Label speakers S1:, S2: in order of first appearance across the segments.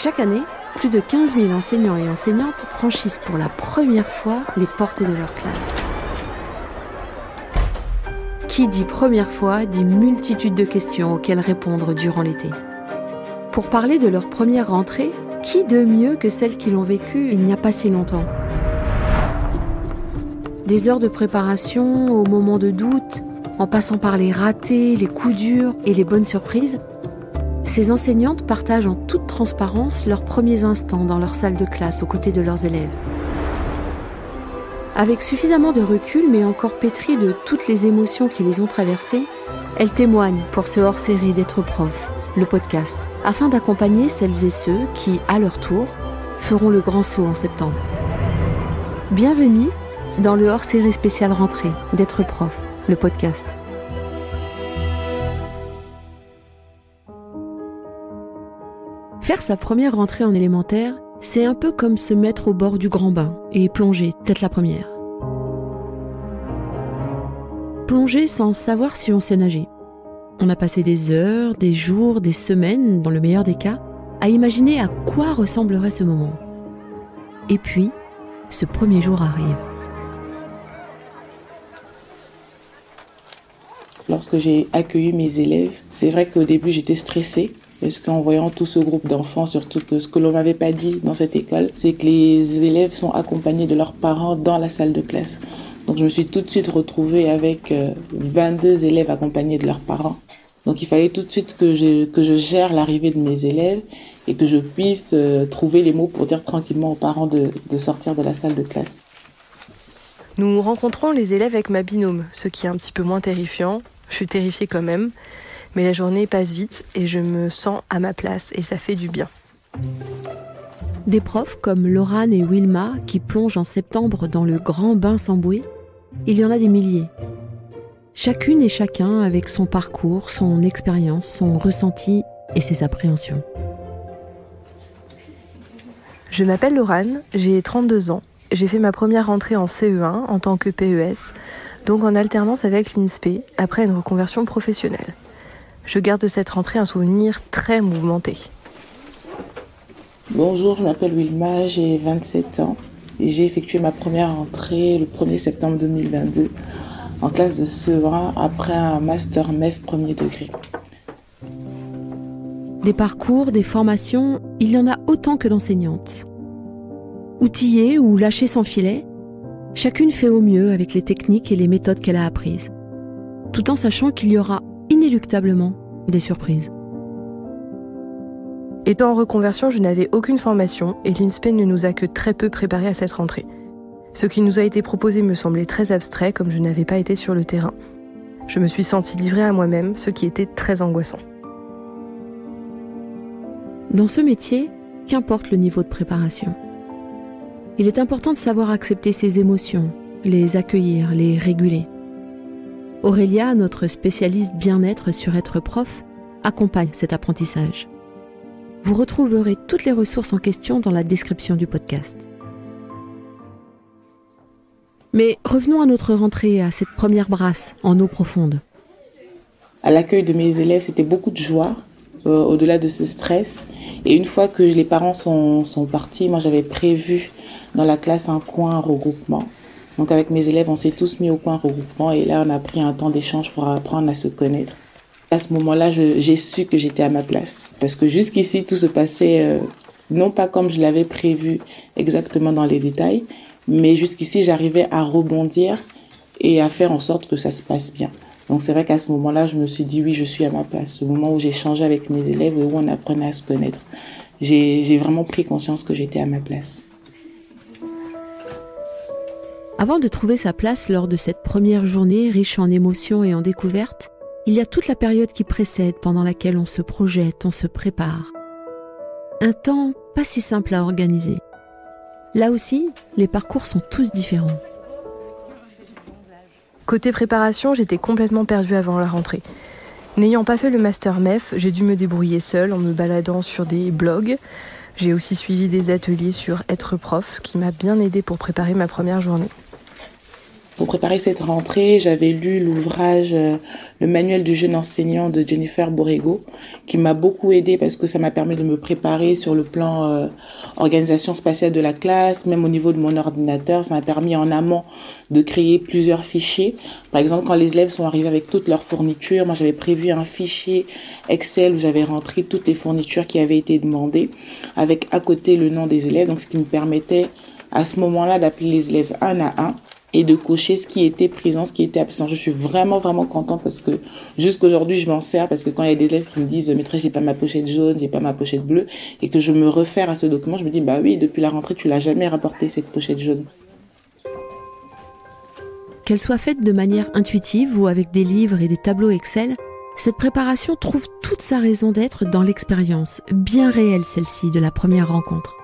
S1: Chaque année, plus de 15 000 enseignants et enseignantes franchissent pour la première fois les portes de leur classe. Qui dit première fois dit multitude de questions auxquelles répondre durant l'été. Pour parler de leur première rentrée, qui de mieux que celles qui l'ont vécue il n'y a pas si longtemps? Des heures de préparation au moment de doute, en passant par les ratés, les coups durs et les bonnes surprises, ces enseignantes partagent en toute transparence leurs premiers instants dans leur salle de classe aux côtés de leurs élèves. Avec suffisamment de recul, mais encore pétries de toutes les émotions qui les ont traversées, elles témoignent pour ce hors-série d'être prof, le podcast, afin d'accompagner celles et ceux qui, à leur tour, feront le grand saut en septembre. Bienvenue dans le hors-série spécial rentrée d'être prof, le podcast. Faire sa première rentrée en élémentaire, c'est un peu comme se mettre au bord du grand bain et plonger, tête la première. Plonger sans savoir si on sait nager. On a passé des heures, des jours, des semaines, dans le meilleur des cas, à imaginer à quoi ressemblerait ce moment. Et puis, ce premier jour arrive.
S2: Lorsque j'ai accueilli mes élèves, c'est vrai qu'au début j'étais stressée. Parce qu'en voyant tout ce groupe d'enfants, surtout que ce que l'on m'avait pas dit dans cette école, c'est que les élèves sont accompagnés de leurs parents dans la salle de classe. Donc je me suis tout de suite retrouvée avec 22 élèves accompagnés de leurs parents. Donc il fallait tout de suite que je gère l'arrivée de mes élèves et que je puisse trouver les mots pour dire tranquillement aux parents de sortir de la salle de classe.
S3: Nous rencontrons les élèves avec ma binôme, ce qui est un petit peu moins terrifiant. Je suis terrifiée quand même. Mais la journée passe vite et je me sens à ma place et ça fait du bien.
S1: Des profs comme Laurane et Wilma qui plongent en septembre dans le grand bain sans bouée, il y en a des milliers. Chacune et chacun avec son parcours, son expérience, son ressenti et ses appréhensions.
S3: Je m'appelle Laurane, j'ai 32 ans. J'ai fait ma première rentrée en CE1 en tant que PES, donc en alternance avec l'INSPE après une reconversion professionnelle. Je garde de cette rentrée un souvenir très mouvementé.
S2: Bonjour, je m'appelle Wilma, j'ai 27 ans et j'ai effectué ma première rentrée le 1er septembre 2022 en classe de CE1 après un master MEF premier degré.
S1: Des parcours, des formations, il y en a autant que d'enseignantes. Outillée ou lâchée sans filet, chacune fait au mieux avec les techniques et les méthodes qu'elle a apprises, tout en sachant qu'il y aura inéluctablement des surprises.
S3: Étant en reconversion, je n'avais aucune formation et l'INSPE ne nous a que très peu préparés à cette rentrée. Ce qui nous a été proposé me semblait très abstrait comme je n'avais pas été sur le terrain. Je me suis sentie livrée à moi-même, ce qui était très angoissant.
S1: Dans ce métier, qu'importe le niveau de préparation, il est important de savoir accepter ses émotions, les accueillir, les réguler. Aurélia, notre spécialiste bien-être sur être prof, accompagne cet apprentissage. Vous retrouverez toutes les ressources en question dans la description du podcast. Mais revenons à notre rentrée, à cette première brasse en eau profonde.
S2: À l'accueil de mes élèves, c'était beaucoup de joie, au-delà de ce stress. Et une fois que les parents sont partis, moi j'avais prévu dans la classe un coin regroupement. Donc avec mes élèves, on s'est tous mis au coin regroupement et là on a pris un temps d'échange pour apprendre à se connaître. À ce moment-là, j'ai su que j'étais à ma place. Parce que jusqu'ici, tout se passait non pas comme je l'avais prévu exactement dans les détails, mais jusqu'ici, j'arrivais à rebondir et à faire en sorte que ça se passe bien. Donc c'est vrai qu'à ce moment-là, je me suis dit oui, je suis à ma place. Ce moment où j'ai échangé avec mes élèves et où on apprenait à se connaître. J'ai vraiment pris conscience que j'étais à ma place.
S1: Avant de trouver sa place lors de cette première journée riche en émotions et en découvertes, il y a toute la période qui précède pendant laquelle on se projette, on se prépare. Un temps pas si simple à organiser. Là aussi, les parcours sont tous différents.
S3: Côté préparation, j'étais complètement perdue avant la rentrée. N'ayant pas fait le master MEF, j'ai dû me débrouiller seule en me baladant sur des blogs. J'ai aussi suivi des ateliers sur être prof, ce qui m'a bien aidée pour préparer ma première journée.
S2: Pour préparer cette rentrée, j'avais lu l'ouvrage Le manuel du jeune enseignant de Jennifer Borrego, qui m'a beaucoup aidée parce que ça m'a permis de me préparer sur le plan organisation spatiale de la classe, même au niveau de mon ordinateur. Ça m'a permis en amont de créer plusieurs fichiers. Par exemple, quand les élèves sont arrivés avec toutes leurs fournitures, moi j'avais prévu un fichier Excel où j'avais rentré toutes les fournitures qui avaient été demandées, avec à côté le nom des élèves, donc ce qui me permettait à ce moment-là d'appeler les élèves un à un et de cocher ce qui était présent, ce qui était absent. Je suis vraiment contente parce que jusqu'aujourd'hui, je m'en sers parce que quand il y a des élèves qui me disent « Maîtresse, j'ai pas ma pochette jaune, j'ai pas ma pochette bleue » et que je me réfère à ce document, je me dis « Bah oui, depuis la rentrée, tu l'as jamais rapporté cette pochette jaune. »
S1: Qu'elle soit faite de manière intuitive ou avec des livres et des tableaux Excel, cette préparation trouve toute sa raison d'être dans l'expérience, bien réelle celle-ci, de la première rencontre.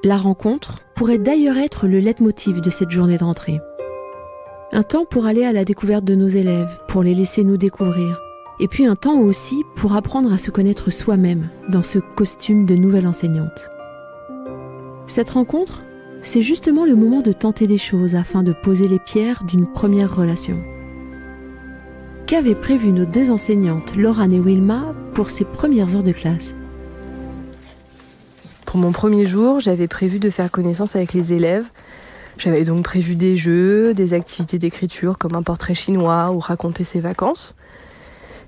S1: La rencontre pourrait d'ailleurs être le leitmotiv de cette journée de rentrée. Un temps pour aller à la découverte de nos élèves, pour les laisser nous découvrir, et puis un temps aussi pour apprendre à se connaître soi-même dans ce costume de nouvelle enseignante. Cette rencontre, c'est justement le moment de tenter des choses afin de poser les pierres d'une première relation. Qu'avaient prévu nos deux enseignantes, Laurane et Wilma, pour ces premières heures de classe ?
S3: Pour mon premier jour, j'avais prévu de faire connaissance avec les élèves. J'avais donc prévu des jeux, des activités d'écriture comme un portrait chinois ou raconter ses vacances.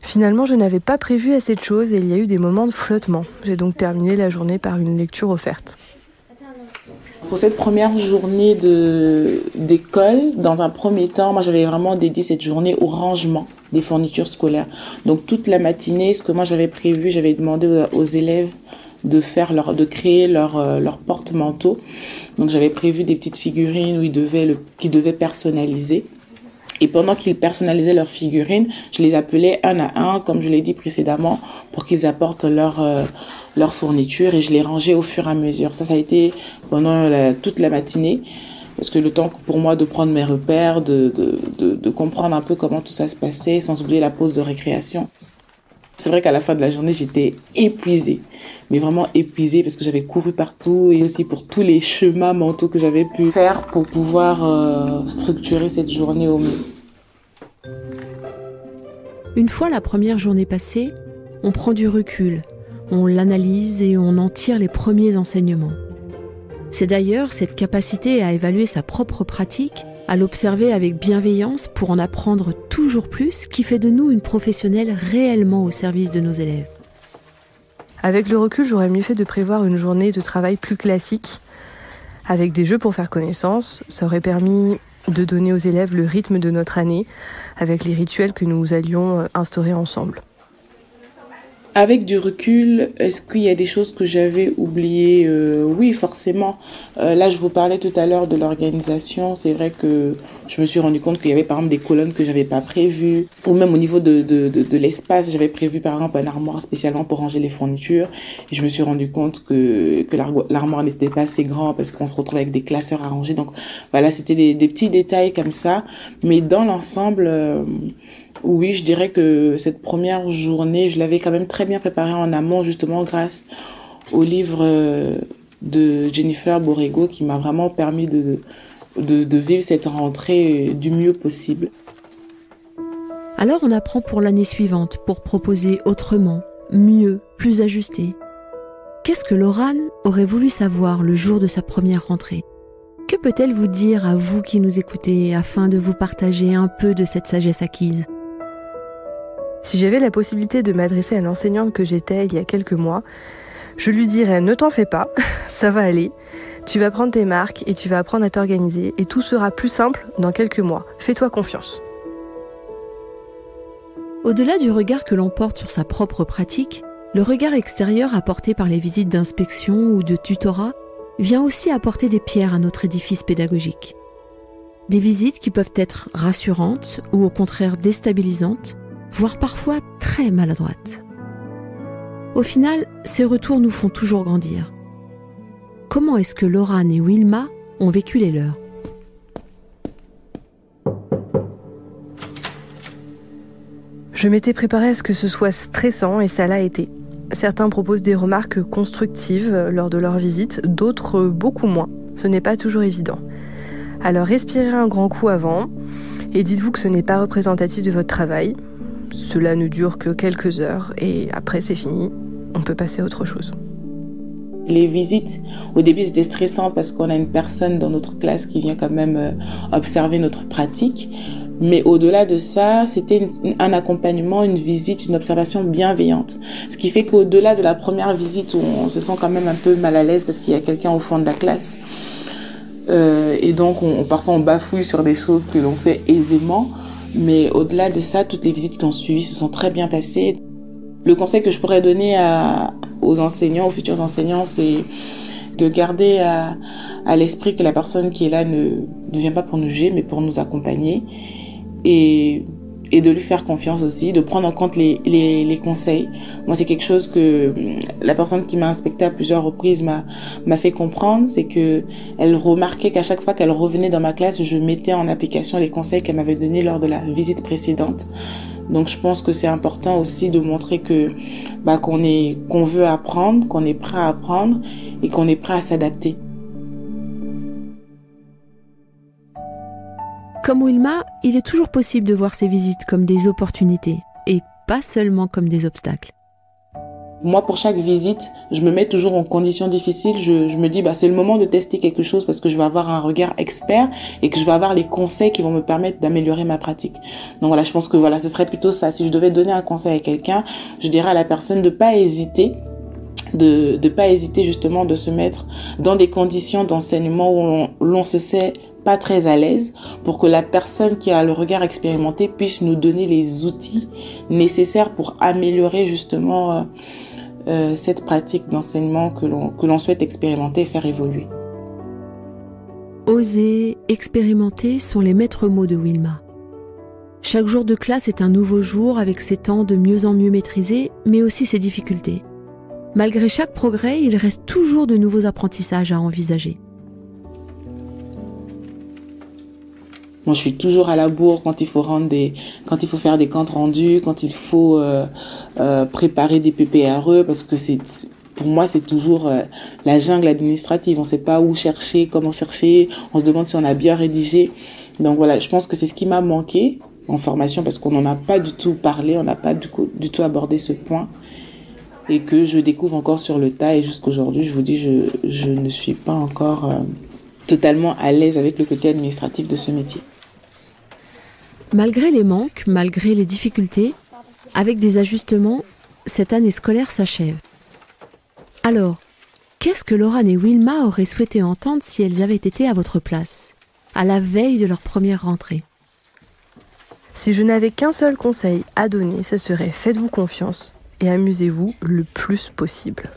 S3: Finalement, je n'avais pas prévu assez de choses et il y a eu des moments de flottement. J'ai donc terminé la journée par une lecture offerte.
S2: Pour cette première journée d'école, dans un premier temps, moi j'avais vraiment dédié cette journée au rangement des fournitures scolaires. Donc toute la matinée, ce que moi j'avais prévu, j'avais demandé aux élèves de créer leur porte-manteau. Donc j'avais prévu des petites figurines qu'ils devaient personnaliser. Et pendant qu'ils personnalisaient leurs figurines, je les appelais un à un, comme je l'ai dit précédemment, pour qu'ils apportent leur fourniture et je les rangeais au fur et à mesure. Ça a été pendant toute la matinée, parce que le temps pour moi de prendre mes repères, de comprendre un peu comment tout ça se passait, sans oublier la pause de récréation. C'est vrai qu'à la fin de la journée, j'étais épuisée, mais vraiment épuisée parce que j'avais couru partout et aussi pour tous les chemins mentaux que j'avais pu faire pour pouvoir structurer cette journée au mieux.
S1: Une fois la première journée passée, on prend du recul, on l'analyse et on en tire les premiers enseignements. C'est d'ailleurs cette capacité à évaluer sa propre pratique, à l'observer avec bienveillance pour en apprendre toujours plus, qui fait de nous une professionnelle réellement au service de nos élèves.
S3: Avec le recul, j'aurais mieux fait de prévoir une journée de travail plus classique, avec des jeux pour faire connaissance. Ça aurait permis de donner aux élèves le rythme de notre année, avec les rituels que nous allions instaurer ensemble.
S2: Avec du recul, est-ce qu'il y a des choses que j'avais oubliées ? Oui, forcément. Là, je vous parlais tout à l'heure de l'organisation. C'est vrai que je me suis rendu compte qu'il y avait par exemple des colonnes que j'avais pas prévues. Ou même au niveau de l'espace, j'avais prévu par exemple un armoire spécialement pour ranger les fournitures. Et je me suis rendu compte que l'armoire n'était pas assez grand parce qu'on se retrouve avec des classeurs à ranger. Donc voilà, c'était des petits détails comme ça. Mais dans l'ensemble... oui, je dirais que cette première journée, je l'avais quand même très bien préparée en amont, justement grâce au livre de Jennifer Borrego qui m'a vraiment permis de vivre cette rentrée du mieux possible.
S1: Alors on apprend pour l'année suivante, pour proposer autrement, mieux, plus ajusté. Qu'est-ce que Laurane aurait voulu savoir le jour de sa première rentrée ? Que peut-elle vous dire à vous qui nous écoutez afin de vous partager un peu de cette sagesse acquise ?
S3: Si j'avais la possibilité de m'adresser à l'enseignante que j'étais il y a quelques mois, je lui dirais « Ne t'en fais pas, ça va aller. Tu vas prendre tes marques et tu vas apprendre à t'organiser et tout sera plus simple dans quelques mois. Fais-toi confiance. »
S1: Au-delà du regard que l'on porte sur sa propre pratique, le regard extérieur apporté par les visites d'inspection ou de tutorat vient aussi apporter des pierres à notre édifice pédagogique. Des visites qui peuvent être rassurantes ou au contraire déstabilisantes, voire parfois très maladroites. Au final, ces retours nous font toujours grandir. Comment est-ce que Laurane et Wilma ont vécu les leurs ?
S3: Je m'étais préparée à ce que ce soit stressant et ça l'a été. Certains proposent des remarques constructives lors de leur visite, d'autres beaucoup moins. Ce n'est pas toujours évident. Alors respirez un grand coup avant, Et dites-vous que ce n'est pas représentatif de votre travail. Cela ne dure que quelques heures et après c'est fini. On peut passer à autre chose.
S2: Les visites, au début, c'était stressant parce qu'on a une personne dans notre classe qui vient quand même observer notre pratique. Mais au-delà de ça, c'était un accompagnement, une visite, une observation bienveillante. Ce qui fait qu'au-delà de la première visite où on se sent quand même un peu mal à l'aise parce qu'il y a quelqu'un au fond de la classe, et donc parfois on bafouille sur des choses que l'on fait aisément. Mais au-delà de ça, toutes les visites qui ont suivi se sont très bien passées. Le conseil que je pourrais donner aux enseignants, aux futurs enseignants, c'est de garder à l'esprit que la personne qui est là ne vient pas pour nous juger, mais pour nous accompagner. Et de lui faire confiance aussi, de prendre en compte les conseils. Moi, c'est quelque chose que la personne qui m'a inspectée à plusieurs reprises m'a fait comprendre, c'est que elle remarquait qu'à chaque fois qu'elle revenait dans ma classe, je mettais en application les conseils qu'elle m'avait donnés lors de la visite précédente. Donc, je pense que c'est important aussi de montrer que qu'on veut apprendre, qu'on est prêt à apprendre et qu'on est prêt à s'adapter.
S1: Comme Wilma, il est toujours possible de voir ces visites comme des opportunités et pas seulement comme des obstacles.
S2: Moi, pour chaque visite, je me mets toujours en conditions difficiles. Je me dis, c'est le moment de tester quelque chose parce que je vais avoir un regard expert et que je vais avoir les conseils qui vont me permettre d'améliorer ma pratique. Donc voilà, je pense que ce serait plutôt ça. Si je devais donner un conseil à quelqu'un, je dirais à la personne de pas hésiter, justement de se mettre dans des conditions d'enseignement où l'on se sait pas très à l'aise pour que la personne qui a le regard expérimenté puisse nous donner les outils nécessaires pour améliorer justement cette pratique d'enseignement que l'on souhaite expérimenter et faire évoluer.
S1: Oser, expérimenter sont les maîtres mots de Wilma. Chaque jour de classe est un nouveau jour avec ses temps de mieux en mieux maîtrisés, mais aussi ses difficultés. Malgré chaque progrès, il reste toujours de nouveaux apprentissages à envisager.
S2: Moi, je suis toujours à la bourre quand il faut faire des comptes rendus, quand il faut préparer des PPRE, parce que pour moi, c'est toujours la jungle administrative. On ne sait pas où chercher, comment chercher. On se demande si on a bien rédigé. Donc voilà, je pense que c'est ce qui m'a manqué en formation parce qu'on n'en a pas du tout parlé, on n'a pas du tout abordé ce point et que je découvre encore sur le tas. Et jusqu'aujourd'hui, je vous dis, je ne suis pas encore totalement à l'aise avec le côté administratif de ce métier.
S1: Malgré les manques, malgré les difficultés, avec des ajustements, cette année scolaire s'achève. Alors, qu'est-ce que Laurane et Wilma auraient souhaité entendre si elles avaient été à votre place, à la veille de leur première rentrée?
S3: Si je n'avais qu'un seul conseil à donner, ce serait faites-vous confiance et amusez-vous le plus possible.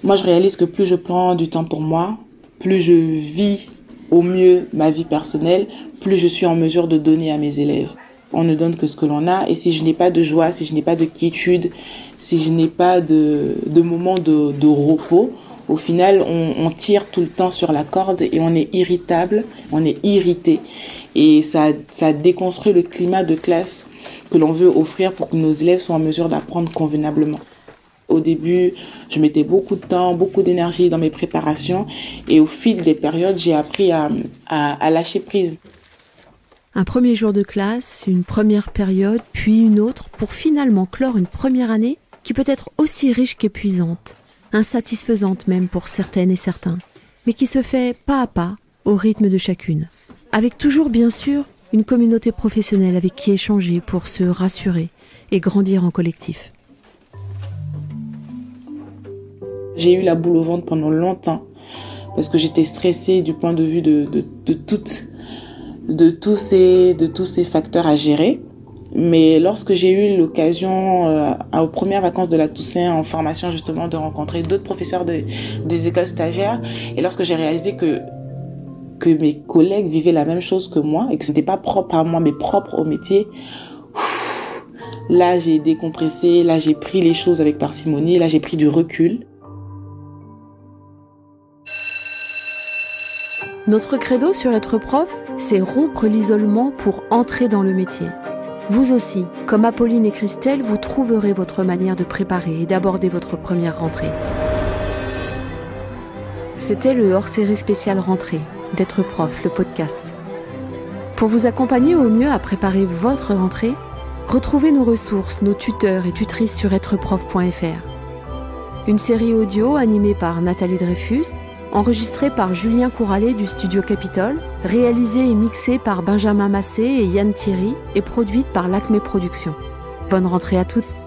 S2: Moi, je réalise que plus je prends du temps pour moi, plus je vis au mieux ma vie personnelle, plus je suis en mesure de donner à mes élèves. On ne donne que ce que l'on a, et si je n'ai pas de joie, si je n'ai pas de quiétude, si je n'ai pas de moment de repos, au final, on tire tout le temps sur la corde et on est irritable, on est irrité. Et ça déconstruit le climat de classe que l'on veut offrir pour que nos élèves soient en mesure d'apprendre convenablement. Au début, je mettais beaucoup de temps, beaucoup d'énergie dans mes préparations et au fil des périodes, j'ai appris à lâcher prise.
S1: Un premier jour de classe, une première période, puis une autre, pour finalement clore une première année qui peut être aussi riche qu'épuisante, insatisfaisante même pour certaines et certains, mais qui se fait pas à pas, au rythme de chacune. Avec toujours, bien sûr, une communauté professionnelle avec qui échanger pour se rassurer et grandir en collectif.
S2: J'ai eu la boule au ventre pendant longtemps parce que j'étais stressée du point de vue de tous ces facteurs à gérer. Mais lorsque j'ai eu l'occasion, aux premières vacances de la Toussaint en formation justement, de rencontrer d'autres professeurs des écoles stagiaires, et lorsque j'ai réalisé que mes collègues vivaient la même chose que moi et que ce n'était pas propre à moi mais propre au métier, là j'ai décompressé, là j'ai pris les choses avec parcimonie, là j'ai pris du recul.
S1: Notre credo sur Être prof, c'est rompre l'isolement pour entrer dans le métier. Vous aussi, comme Apolline et Christelle, vous trouverez votre manière de préparer et d'aborder votre première rentrée. C'était le hors-série spécial rentrée d'Être prof, le podcast. Pour vous accompagner au mieux à préparer votre rentrée, retrouvez nos ressources, nos tuteurs et tutrices sur êtreprof.fr. Une série audio animée par Nathalie Dreyfus, enregistrée par Julien Couralet du Studio Capitole, réalisée et mixée par Benjamin Massé et Yann Thierry et produite par l'Acmé Productions. Bonne rentrée à tous!